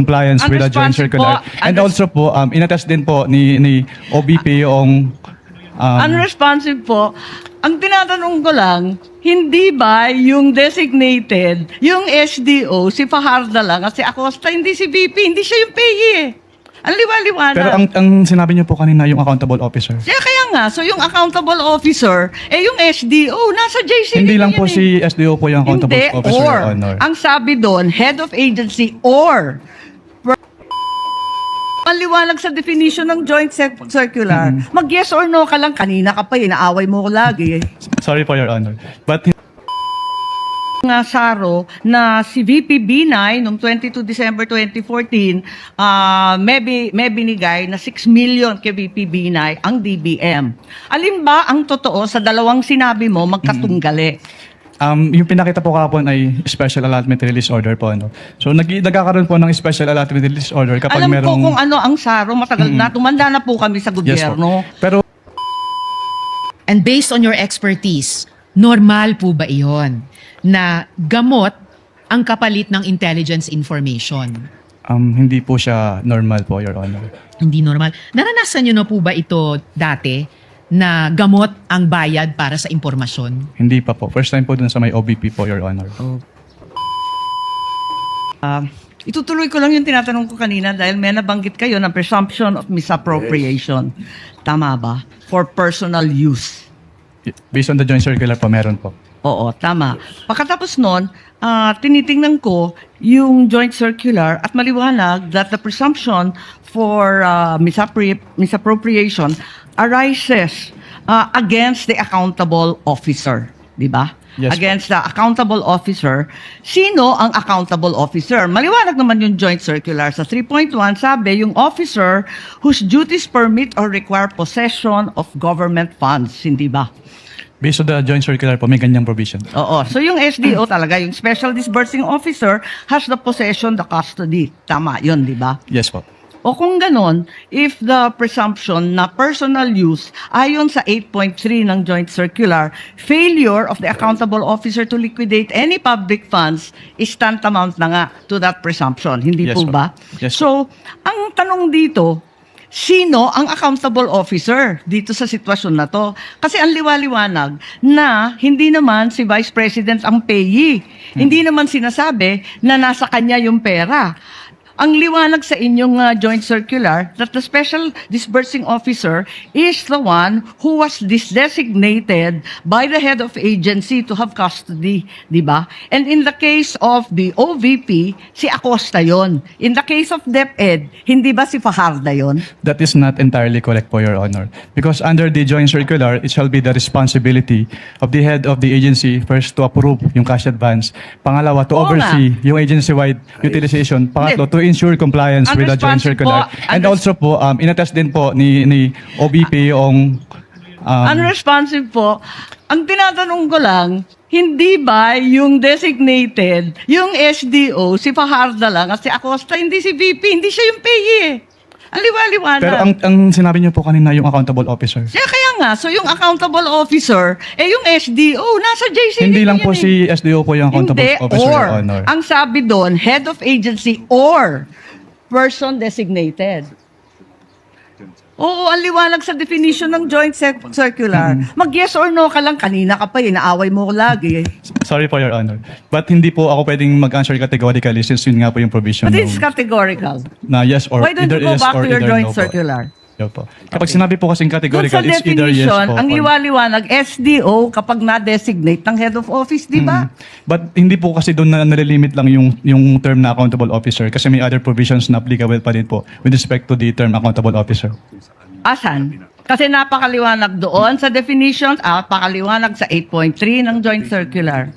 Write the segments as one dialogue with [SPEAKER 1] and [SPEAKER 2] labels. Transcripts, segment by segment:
[SPEAKER 1] compliance with the joint
[SPEAKER 2] Unresponsive
[SPEAKER 1] circular.
[SPEAKER 2] po.
[SPEAKER 1] And also po, inattest din po ni OBP yung
[SPEAKER 2] Unresponsive po. Ang tinatanong ko lang, hindi ba yung designated, yung SDO, si Fajarda lang, kasi Acosta, hindi si VP, hindi siya yung PE eh. Ang liwa-liwanag.
[SPEAKER 1] pero ang sinabi niyo po kanina yung accountable officer.
[SPEAKER 2] Kaya nga, so yung accountable officer, yung SDO, nasa JCB
[SPEAKER 1] Hindi lang
[SPEAKER 2] yan
[SPEAKER 1] po
[SPEAKER 2] eh.
[SPEAKER 1] si SDO po yung accountable
[SPEAKER 2] Hindi,
[SPEAKER 1] officer,
[SPEAKER 2] or.
[SPEAKER 1] Your Honor.
[SPEAKER 2] Ang sabi doon, head of agency or. Ang liwanag sa definition ng joint circular. Mag-yes or no ka lang. Kanina ka pa, inaaway mo ko lagi.
[SPEAKER 1] Sorry po, Your Honor. But
[SPEAKER 2] Nga Saro na si VP B9 noong 22 December 2014 may binigay na 6 million kay VP B9 ang DBM. Alin ba ang totoo sa dalawang sinabi mo magkatunggali?
[SPEAKER 1] yung pinakita po kahapon ay special allotment release order po. Ano. So nagkakaroon po ng special allotment release order kapag
[SPEAKER 2] Alam
[SPEAKER 1] merong...
[SPEAKER 2] ko kung ano ang Saro, matagal na, tumanda na po kami sa
[SPEAKER 1] Yes po.
[SPEAKER 2] gobyerno.
[SPEAKER 1] Pero
[SPEAKER 3] And based on your expertise, normal po ba iyon na gamot ang kapalit ng intelligence information?
[SPEAKER 1] hindi po siya normal po, Your Honor.
[SPEAKER 3] Hindi normal. Naranasan nyo na po ba ito dati na gamot ang bayad para sa impormasyon?
[SPEAKER 1] Hindi pa po. First time po dun sa may OBP po, Your Honor.
[SPEAKER 2] Itutuloy ko lang yung tinatanong ko kanina dahil may nabanggit kayo ng presumption of misappropriation. Tama ba? For personal use.
[SPEAKER 1] Based on the joint circular po, meron po.
[SPEAKER 2] Oo, tama. Pagkatapos nun, tinitingnan ko yung joint circular at maliwanag that the presumption for misappropriation arises against the accountable officer. Di ba?
[SPEAKER 1] Yes,
[SPEAKER 2] Against the accountable officer. Sino ang accountable officer? Maliwanag naman yung joint circular. Sa 3.1, sabi, yung officer whose duties permit or require possession of government funds. Hindi ba?
[SPEAKER 1] Based on the joint circular po, may ganyang provision.
[SPEAKER 2] Oo. So yung SDO talaga, yung Special Disbursing Officer, has the possession, the custody. Tama, yun, di ba?
[SPEAKER 1] Yes po.
[SPEAKER 2] O kung ganon, if the presumption na personal use, ayon sa 8.3 ng Joint Circular, failure of the accountable officer to liquidate any public funds is tantamount na nga to that presumption. Hindi
[SPEAKER 1] Yes,
[SPEAKER 2] po
[SPEAKER 1] po.
[SPEAKER 2] ba?
[SPEAKER 1] Yes,
[SPEAKER 2] So, ang tanong dito, sino ang accountable officer dito sa sitwasyon na to? Kasi ang liwaliwanag na hindi naman si Vice President ang payee. Hindi naman sinasabi na nasa kanya yung pera. Ang liwanag sa inyong joint circular that the special disbursing officer is the one who was designated by the head of agency to have custody, di ba? And in the case of the OVP, si Acosta yon. In the case of DepEd, hindi ba si Fajarda yon?
[SPEAKER 1] That is not entirely correct po, Your Honor. Because under the joint circular, it shall be the responsibility of the head of the agency first to approve yung cash advance. Pangalawa, to
[SPEAKER 2] Oo
[SPEAKER 1] oversee yung agency-wide utilization. Pangatlo, to ensure compliance with the joint
[SPEAKER 2] Unresponsive
[SPEAKER 1] circular.
[SPEAKER 2] po.
[SPEAKER 1] And also po, inattest din po ni OBP yung...
[SPEAKER 2] Unresponsive po. Ang tinatanong ko lang, hindi ba yung designated, yung SDO, si Fajarda lang, kasi Acosta, hindi si VP, hindi siya yung PE eh. Ang liwa-liwanag.
[SPEAKER 1] pero ang sinabi niyo po kanina yung accountable officer.
[SPEAKER 2] Kaya nga, so yung accountable officer, yung SDO, nasa JCB
[SPEAKER 1] Hindi lang
[SPEAKER 2] yan
[SPEAKER 1] po
[SPEAKER 2] eh.
[SPEAKER 1] si SDO po yung accountable
[SPEAKER 2] Hindi,
[SPEAKER 1] officer,
[SPEAKER 2] or.
[SPEAKER 1] Your Honor.
[SPEAKER 2] Ang sabi doon, head of agency or person designated. Oo, ang liwanag sa definition ng joint circular. Mag-yes or no ka lang. Kanina ka pa, inaaway mo ko lagi.
[SPEAKER 1] Sorry po, Your Honor. But hindi po ako pwedeng mag-answer categorically since yun nga po yung provision
[SPEAKER 2] But it's
[SPEAKER 1] ng-
[SPEAKER 2] categorical.
[SPEAKER 1] na yes or
[SPEAKER 2] Why don't
[SPEAKER 1] either
[SPEAKER 2] you go
[SPEAKER 1] yes
[SPEAKER 2] back
[SPEAKER 1] or
[SPEAKER 2] to your
[SPEAKER 1] either
[SPEAKER 2] joint
[SPEAKER 1] no po.
[SPEAKER 2] circular?
[SPEAKER 1] Yun po. Kapag sinabi po kasing
[SPEAKER 2] Doon
[SPEAKER 1] categorical,
[SPEAKER 2] sa
[SPEAKER 1] it's either yes
[SPEAKER 2] definition,
[SPEAKER 1] po.
[SPEAKER 2] ang
[SPEAKER 1] or-
[SPEAKER 2] liwaliwanag, SDO kapag na-designate ng head of office, di ba?
[SPEAKER 1] But hindi po kasi doon na nalilimit lang yung term na accountable officer kasi may other provisions na applicable pa din po with respect to the term accountable officer.
[SPEAKER 2] Asan? Kasi napakaliwanag doon sa definition, napakaliwanag sa 8.3 ng joint circular.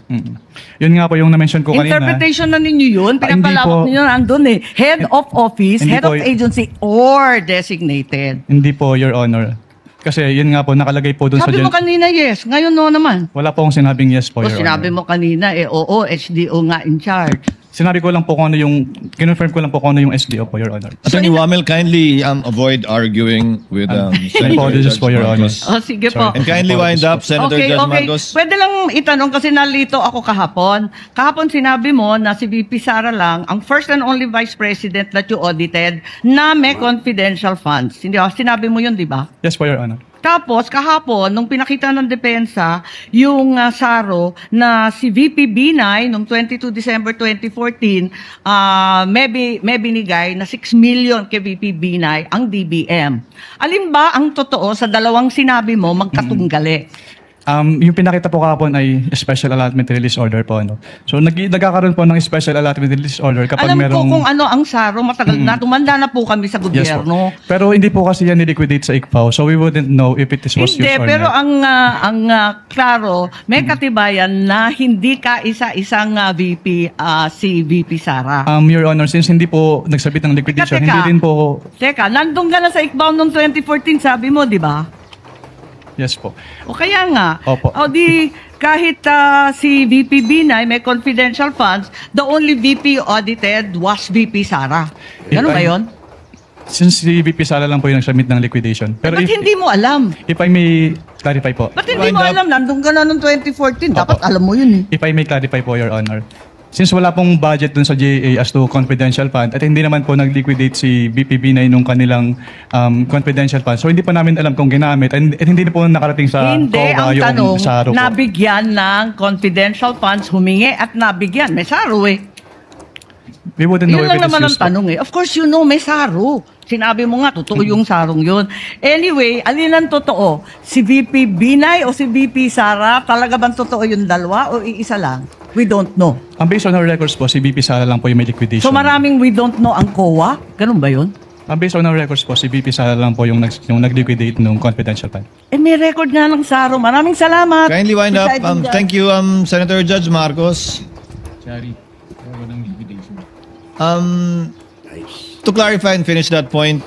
[SPEAKER 1] Yun nga po yung na-mention ko kanina.
[SPEAKER 2] Interpretation na ninyo yun,
[SPEAKER 1] hindi
[SPEAKER 2] pinapalawak
[SPEAKER 1] po.
[SPEAKER 2] ninyo nandun eh. Head of office,
[SPEAKER 1] Hindi
[SPEAKER 2] head of
[SPEAKER 1] po.
[SPEAKER 2] agency, or designated.
[SPEAKER 1] Hindi po, Your Honor. Kasi yun nga po, nakalagay po doon sa...
[SPEAKER 2] Sabi mo kanina yes, ngayon no naman.
[SPEAKER 1] Wala po akong sinabing yes po,
[SPEAKER 2] O
[SPEAKER 1] Your
[SPEAKER 2] sinabi
[SPEAKER 1] Honor.
[SPEAKER 2] mo kanina oo, HDO nga in charge.
[SPEAKER 1] Sinabi ko lang po kung ano yung, kinonfirm ko lang po kung ano yung SDO po, Your Honor.
[SPEAKER 4] Attorney Wamel, kindly avoid arguing with Senator
[SPEAKER 1] apologies
[SPEAKER 4] Judge
[SPEAKER 1] for your honor.
[SPEAKER 4] Marcos.
[SPEAKER 2] Oh, sige po.
[SPEAKER 1] Sorry.
[SPEAKER 4] And kindly wind up, Senator Judge Marcos.
[SPEAKER 2] Pwede lang itanong kasi nalito ako kahapon. Kahapon sinabi mo na si VP Sara lang ang first and only Vice President that you audited na may confidential funds. Hindi ba? Sinabi mo yun, di ba?
[SPEAKER 1] Yes po, Your Honor.
[SPEAKER 2] Tapos, kahapon, nung pinakita ng depensa, yung SARO na si VP Binay, nung 22 December 2014, may binigay na 6 million kay VP Binay ang DBM. Alin ba ang totoo sa dalawang sinabi mo magkatunggali?
[SPEAKER 1] Yung pinakita po kahapon ay special allotment release order po. Ano. So nagkakaroon po ng special allotment release order kapag
[SPEAKER 2] Alam
[SPEAKER 1] merong...
[SPEAKER 2] ko kung ano ang SARO, matagal na, tumanda na po kami sa
[SPEAKER 1] Yes po.
[SPEAKER 2] gobyerno.
[SPEAKER 1] Pero hindi po kasi yan niliquidate sa ICPAO, so we wouldn't know if it was used
[SPEAKER 2] Hindi,
[SPEAKER 1] or
[SPEAKER 2] pero
[SPEAKER 1] not.
[SPEAKER 2] ang klaro, may katibayan na hindi ka isa-isang VP, si VP Sara.
[SPEAKER 1] Your Honor, since hindi po nagsabit ng liquidation,
[SPEAKER 2] Teka.
[SPEAKER 1] hindi din po...
[SPEAKER 2] Teka, nandun ka na sa ICBAO noong 2014, sabi mo, di ba?
[SPEAKER 1] Yes po.
[SPEAKER 2] O kaya nga,
[SPEAKER 1] Opo.
[SPEAKER 2] o di kahit si VP Binay may confidential funds, the only VP audited was VP Sara. Ganun ba yun?
[SPEAKER 1] Since si VP Sala lang po yung nagsubmit ng liquidation. Pero
[SPEAKER 2] Ba't hindi mo alam?
[SPEAKER 1] if I may clarify po,
[SPEAKER 2] Ba't hindi
[SPEAKER 4] Wind
[SPEAKER 2] mo
[SPEAKER 4] up.
[SPEAKER 2] alam? Nandun ka na noong 2014. Dapat
[SPEAKER 1] Opo.
[SPEAKER 2] alam mo yun eh.
[SPEAKER 1] if I may clarify po, Your Honor, since wala pong budget dun sa GAA as to confidential fund at hindi naman po nag-liquidate si VP Binay nung kanilang confidential fund. So hindi pa namin alam kung ginamit at hindi na po nakarating sa
[SPEAKER 2] Hindi, ang
[SPEAKER 1] COA yung
[SPEAKER 2] tanong,
[SPEAKER 1] SARO po.
[SPEAKER 2] nabigyan ng confidential funds, humingi at nabigyan. May SARO eh.
[SPEAKER 1] We wouldn't know
[SPEAKER 2] Yun
[SPEAKER 1] if
[SPEAKER 2] lang
[SPEAKER 1] it is
[SPEAKER 2] naman ang
[SPEAKER 1] used po.
[SPEAKER 2] tanong eh. Of course, you know, may SARO. Sinabi mo nga, totoo yung sarong yun. Anyway, alin ang totoo? Si VP Binay o si VP Sara? Talaga bang totoo yung dalawa o iisa lang? We don't know.
[SPEAKER 1] Based on our records po, si VP Sala lang po yung may liquidation.
[SPEAKER 2] So maraming we don't know ang COA? Ganun ba yun?
[SPEAKER 1] Based on our records po, si VP Sala lang po yung nag-liquidate nung confidential fund.
[SPEAKER 2] Eh may record nga ng SARO. Maraming salamat.
[SPEAKER 4] Kindly wind up.
[SPEAKER 2] Presiding Judge.
[SPEAKER 4] Thank you, Senator Judge Marcos. To clarify and finish that point,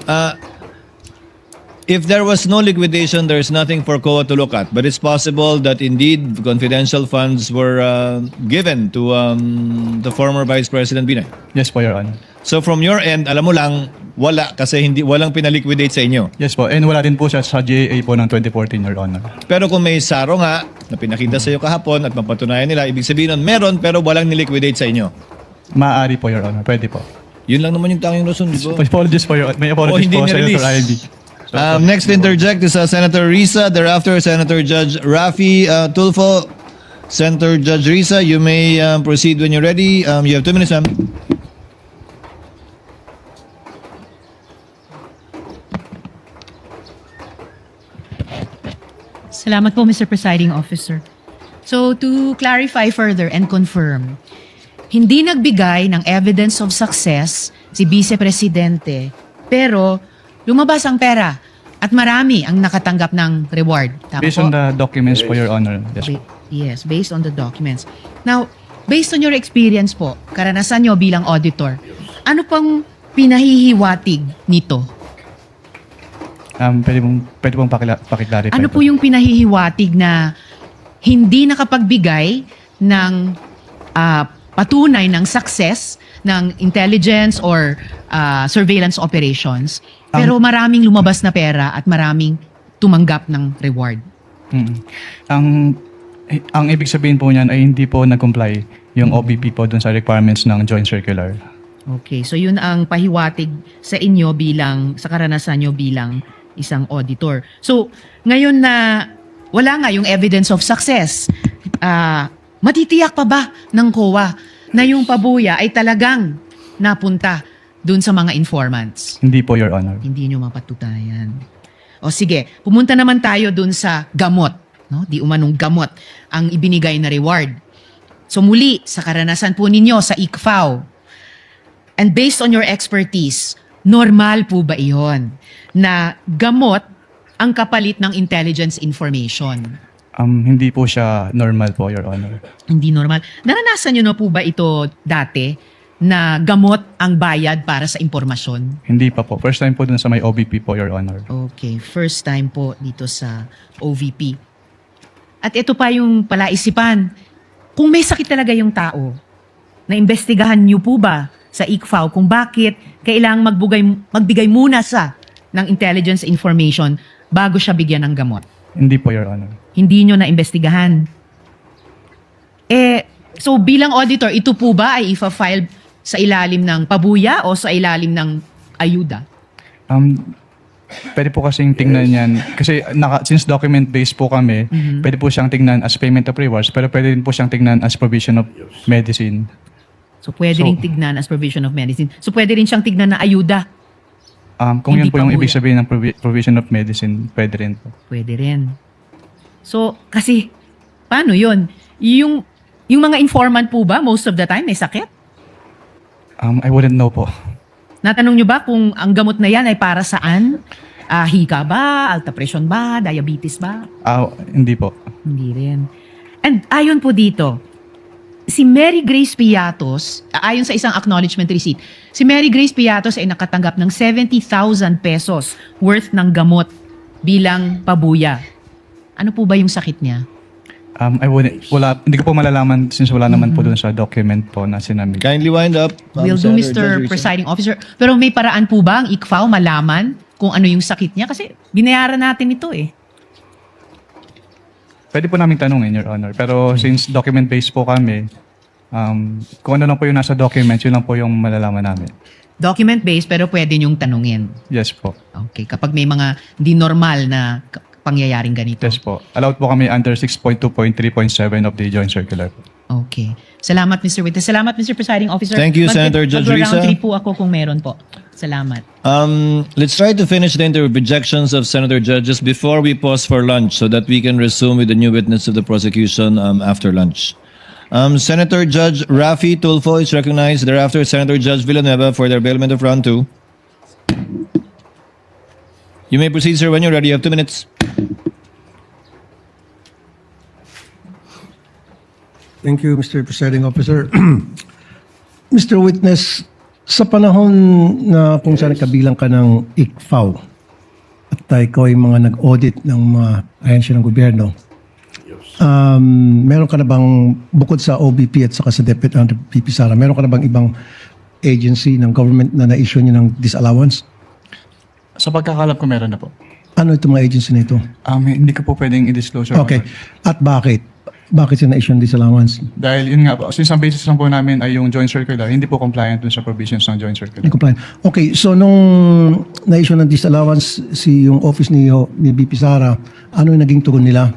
[SPEAKER 4] if there was no liquidation, there's nothing for COA to look at. But it's possible that indeed confidential funds were given to the former Vice President Binay.
[SPEAKER 1] Yes po, Your Honor.
[SPEAKER 4] So from your end, alam mo lang, wala kasi walang pinaliquidate sa inyo.
[SPEAKER 1] Yes po, and wala din po siya sa GAA po ng 2014, Your Honor.
[SPEAKER 4] Pero kung may SARO nga na pinakita sa iyo kahapon at mapatunayan nila, ibig sabihin nun, meron pero walang niliquidate sa inyo.
[SPEAKER 1] Maaari po, Your Honor. Pwede po.
[SPEAKER 4] Yun lang naman yung tanging rason, di ba?
[SPEAKER 1] Apologies po, may apologies
[SPEAKER 4] hindi
[SPEAKER 1] po,
[SPEAKER 4] nirelease.
[SPEAKER 1] Senator Ivy.
[SPEAKER 4] Next to interject is Senator Risa. Thereafter, Senator Judge Rafi Tulfo. Senator Judge Risa, you may proceed when you're ready. You have 2 minutes, ma'am.
[SPEAKER 3] Salamat po, Mr. Presiding Officer. So, to clarify further and confirm, hindi nagbigay ng evidence of success si Vice Presidente, pero lumabas ang pera at marami ang nakatanggap ng reward. Tama
[SPEAKER 1] Based
[SPEAKER 3] po?
[SPEAKER 1] on the documents po, Your Honor. Yes po.
[SPEAKER 3] Yes, based on the documents. Now, based on your experience po, karanasan nyo bilang auditor, ano pang pinahihiwatig nito?
[SPEAKER 1] Pwede pong pakiclarify
[SPEAKER 3] Ano po yung pinahihiwatig na hindi nakapagbigay ng patunay ng success ng intelligence or surveillance operations, pero maraming lumabas na pera at maraming tumanggap ng reward?
[SPEAKER 1] Ang ibig sabihin po niyan ay hindi po nag-comply yung OBP po dun sa requirements ng Joint Circular.
[SPEAKER 3] Okay, so yun ang pahiwatig sa inyo sa karanasan nyo bilang isang auditor. So, ngayon na wala nga yung evidence of success, matitiyak pa ba ng COA na yung pabuya ay talagang napunta dun sa mga informants?
[SPEAKER 1] Hindi po, Your Honor.
[SPEAKER 3] Hindi nyo mapatutayan. O sige, pumunta naman tayo dun sa gamot. No? Di umanong gamot ang ibinigay na reward. So muli, sa karanasan po ninyo sa ICFAO, and based on your expertise, normal po ba iyon na gamot ang kapalit ng intelligence information?
[SPEAKER 1] Hindi po siya normal po, Your Honor.
[SPEAKER 3] Hindi normal. Naranasan nyo na po ba ito dati na gamot ang bayad para sa impormasyon?
[SPEAKER 1] Hindi pa po. First time po dun sa may OBP po, Your Honor.
[SPEAKER 3] Okay, first time po dito sa OVP. At ito pa yung palaisipan. Kung may sakit talaga yung tao, naimbestigahan niyo po ba sa ICFAO kung bakit kailangang magbigay muna ng intelligence information bago siya bigyan ng gamot?
[SPEAKER 1] Hindi po, Your Honor.
[SPEAKER 3] Hindi nyo naimbestigahan. So bilang auditor, ito po ba ay ifa-file sa ilalim ng pabuya o sa ilalim ng ayuda?
[SPEAKER 1] Pwede po kasing tingnan yan. Kasi since document-based po kami, pwede po siyang tingnan as payment of rewards, pero pwede din po siyang tingnan as provision of medicine.
[SPEAKER 3] So pwede rin tignan as provision of medicine. So pwede rin siyang tignan na ayuda.
[SPEAKER 1] Kung
[SPEAKER 3] Hindi
[SPEAKER 1] yun po yung
[SPEAKER 3] pabuya.
[SPEAKER 1] ibig sabihin ng provision of medicine, pwede rin po.
[SPEAKER 3] Pwede rin. So, kasi, paano yun? Yung mga informant po ba, most of the time, may sakit?
[SPEAKER 1] I wouldn't know po.
[SPEAKER 3] Natanong nyo ba kung ang gamot na yan ay para saan? Hika ba? Alta presyon ba? Diabetes ba?
[SPEAKER 1] Hindi po.
[SPEAKER 3] Hindi rin. And ayon po dito, si Mary Grace Piatos, ayon sa isang acknowledgement receipt, si Mary Grace Piatos ay nakatanggap ng 70,000 pesos worth ng gamot bilang pabuya. Ano po ba yung sakit niya?
[SPEAKER 1] Hindi ko po malalaman since wala naman po doon sa document po na sinamig.
[SPEAKER 4] Kindly wind up.
[SPEAKER 3] Will do,
[SPEAKER 4] Senator Judge
[SPEAKER 3] Mr.
[SPEAKER 4] Risa.
[SPEAKER 3] Presiding Officer. Pero may paraan po ba ang ICFAO malaman kung ano yung sakit niya? Kasi binayaran natin ito eh.
[SPEAKER 1] Pwede po namin tanungin, Your Honor. Pero since document-based po kami, kung ano lang po yung nasa document, yun lang po yung malalaman namin.
[SPEAKER 3] Document-based pero pwede niyong tanungin.
[SPEAKER 1] Yes po.
[SPEAKER 3] Okay, kapag may mga di normal na pangyayaring ganito.
[SPEAKER 1] Yes po. Allowed po kami under 6.2.3.7 of the Joint Circular.
[SPEAKER 3] Okay. Salamat, Mr. Witness. Salamat, Mr. Presiding Officer.
[SPEAKER 4] Thank you, Senator Judge Risa.
[SPEAKER 3] Mag-round 3 po ako kung meron po. Salamat.
[SPEAKER 4] Let's try to finish the interjections of Senator Judges before we pause for lunch so that we can resume with the new witness of the prosecution after lunch. Senator Judge Rafi Tulfo is recognized. Thereafter, Senator Judge Villanueva for the availment of round 2. You may proceed, sir, when you're ready. You have 2 minutes.
[SPEAKER 5] Thank you, Mr. Presiding Officer. Mr. Witness, sa panahon na kung saan kabilang ka ng ICFAO at ikaw ay mga nag-audit ng mga ahensya ng gobyerno, meron ka na bang, bukod sa OBP at saka sa DepEd under PP Sara, meron ka na bang ibang agency ng government na na-issue niyo ng disallowance?
[SPEAKER 1] Sa pagkakalap ko, meron na po.
[SPEAKER 5] Ano itong mga agency na ito?
[SPEAKER 1] Hindi ko po pwedeng i-disclose. Your
[SPEAKER 5] Okay.
[SPEAKER 1] Honor.
[SPEAKER 5] At bakit? Bakit sila na-issue ng disallowance?
[SPEAKER 1] Dahil yun nga po, since ang basis lang po namin ay yung Joint Circular, hindi po compliant dun sa provisions ng Joint Circular.
[SPEAKER 5] Compliant. Okay, so nung na-issue ng disallowance yung office ni BP Sara, ano yung naging tugon nila?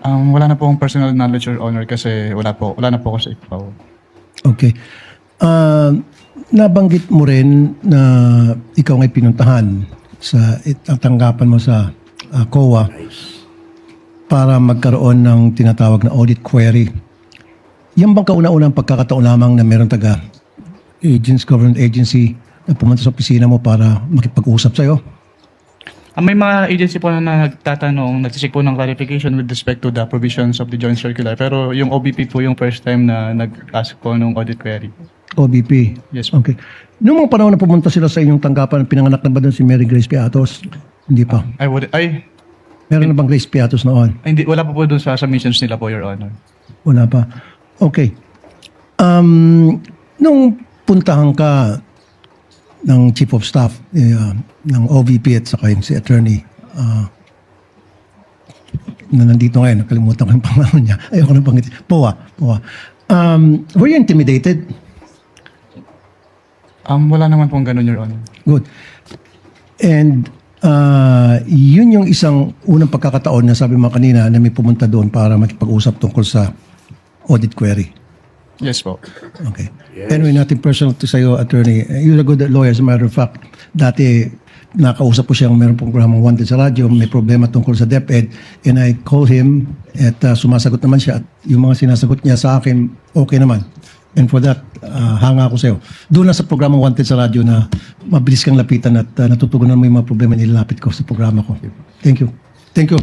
[SPEAKER 1] Wala na po akong personal knowledge, Your Honor, kasi wala na po ako sa ICFAO.
[SPEAKER 5] Okay. Nabanggit mo rin na ikaw ngay pinuntahan sa ang tanggapan mo sa COA para magkaroon ng tinatawag na audit query. Yan bang kauna-unang pagkakataon lamang na meron government agency na pumunta sa opisina mo para makipag-usap sa'yo?
[SPEAKER 1] May mga agency po na nagtatanong, nagsisik po ng clarification with respect to the provisions of the Joint Circular. Pero yung OBP po yung first time na nag-ask po ng audit query.
[SPEAKER 5] OBP?
[SPEAKER 1] Yes po.
[SPEAKER 5] Okay. Noong mga panahon na pumunta sila sa inyong tanggapan, pinanganak na ba doon si Mary Grace Piatos? Hindi pa. Meron na bang Grace Piatos noon?
[SPEAKER 1] Hindi, wala po doon sa submissions nila po, Your Honor.
[SPEAKER 5] Wala pa. Okay. Nung puntahan ka ng Chief of Staff ng OVP at saka yung si Attorney na nandito ngayon, nakalimutan ko yung pangalan niya. Ayoko na banggitin. POA. Were you intimidated?
[SPEAKER 1] Wala naman pong ganun, Your Honor.
[SPEAKER 5] Good. And yun yung isang unang pagkakataon na sabi mo kanina na may pumunta doon para makipag-usap tungkol sa audit query.
[SPEAKER 1] Yes po.
[SPEAKER 5] Okay. Anyway, nothing personal to sa'yo, attorney. You're a good lawyer, as a matter of fact. Dati, nakausap ko siyang meron programang Wanted sa radyo, may problema tungkol sa DepEd, and I call him at sumasagot naman siya. At yung mga sinasagot niya sa akin, okay naman. And for that, hanga ako sa'yo. Doon na sa programang Wanted sa radyo na mabilis kang lapitan at natutugunan mo yung mga problema nilalapit ko sa programa ko. Thank you. Thank you.